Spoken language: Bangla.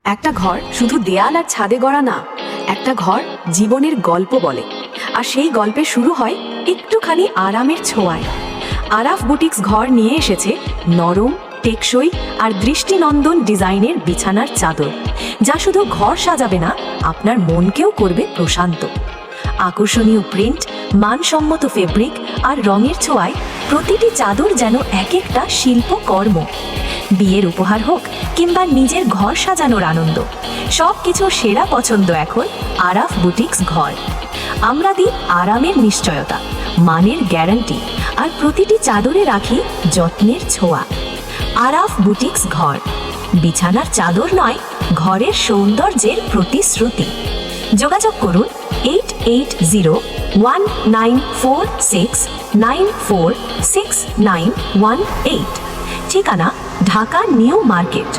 একটা ঘর শুধু দেয়াল আর ছাদে গড়া না, একটা ঘর জীবনের গল্প বলে। আর সেই গল্পে শুরু হয় একটুখানি আরামের ছোঁয়ায়। আরাফ বুটিক্স ঘর নিয়ে এসেছে নরম, টেকসই আর দৃষ্টিনন্দন ডিজাইনের বিছানার চাদর, যা শুধু ঘর সাজাবে না, আপনার মনকেও করবে প্রশান্ত। আকর্ষণীয় প্রিন্ট, মানসম্মত ফেব্রিক আর রঙের ছোঁয়ায় প্রতিটি চাদর যেন এক একটা শিল্পকর্ম। বিয়ের উপহার হোক কিংবা নিজের ঘর সাজানোর আনন্দ, সব কিছু সেরা পছন্দ এখন আরাফ বুটিক্স ঘর। আমরা দিই আরামের নিশ্চয়তা, মানের গ্যারান্টি আর প্রতিটি চাদরে রাখি যত্নের ছোঁয়া। আরাফ বুটিক্স ঘর, বিছানার চাদর নয়, ঘরের সৌন্দর্যের প্রতিশ্রুতি। যোগাযোগ করুন 88019469469118। ঠিকানা ঢাকা নিউ মার্কেট।